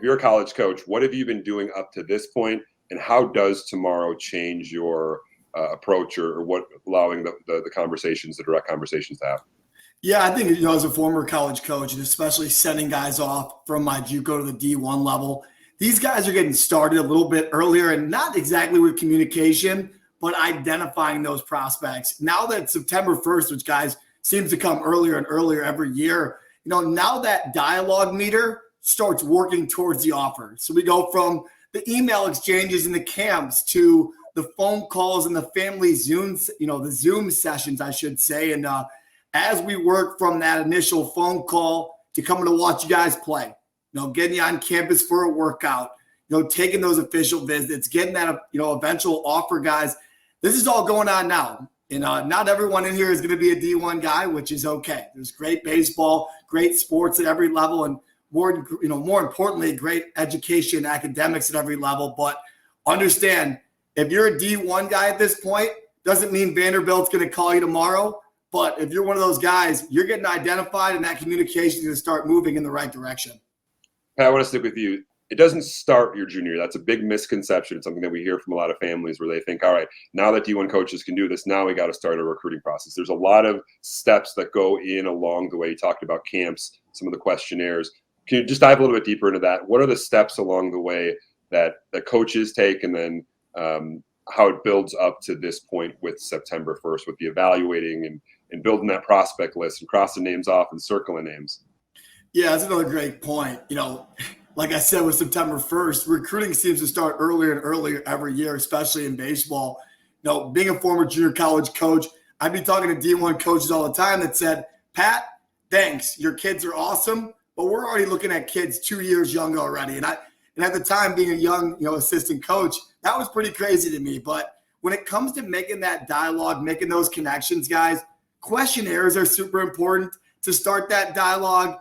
if you're a college coach, what have you been doing up to this point, and how does tomorrow change your approach or what allowing the conversations, the direct conversations to happen? Yeah, I think, as a former college coach, and especially sending guys off from my JUCO to the D1 level, these guys are getting started a little bit earlier, and not exactly with communication, but identifying those prospects. Now that September 1st, which guys seems to come earlier and earlier every year, now that dialogue meter starts working towards the offer. So we go from the email exchanges in the camps to the phone calls and the family Zooms, the Zoom sessions, I should say. And as we work from that initial phone call to coming to watch you guys play, getting you on campus for a workout, taking those official visits, getting that, eventual offer, guys, this is all going on now. And not everyone in here is going to be a D1 guy, which is okay. There's great baseball, great sports at every level, and more importantly, great education, academics at every level. But understand, if you're a D1 guy at this point, doesn't mean Vanderbilt's going to call you tomorrow. But if you're one of those guys, you're getting identified, and that communication is going to start moving in the right direction. Pat, I want to stick with you. It doesn't start your junior year. That's a big misconception. It's something that we hear from a lot of families where they think, all right, now that D1 coaches can do this, now we got to start a recruiting process. There's a lot of steps that go in along the way. You talked about camps, some of the questionnaires. Can you just dive a little bit deeper into that? What are the steps along the way that the coaches take, and then how it builds up to this point with September 1st with the evaluating and building that prospect list and crossing names off and circling names? Yeah, that's another great point. Like I said, with September 1st, recruiting seems to start earlier and earlier every year, especially in baseball. Being a former junior college coach, I'd be talking to D1 coaches all the time that said, Pat, thanks. Your kids are awesome, but we're already looking at kids 2 years younger already. And at the time, being a young, assistant coach, that was pretty crazy to me. But when it comes to making that dialogue, making those connections, guys, questionnaires are super important to start that dialogue.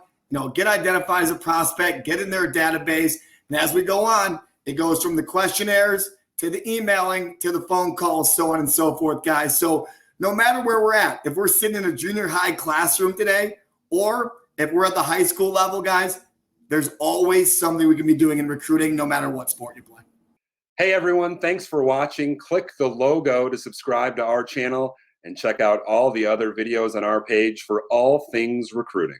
Get identified as a prospect, get in their database. And as we go on, it goes from the questionnaires to the emailing to the phone calls, so on and so forth, guys. So no matter where we're at, if we're sitting in a junior high classroom today, or if we're at the high school level, guys, there's always something we can be doing in recruiting, no matter what sport you play. Hey, everyone. Thanks for watching. Click the logo to subscribe to our channel and check out all the other videos on our page for all things recruiting.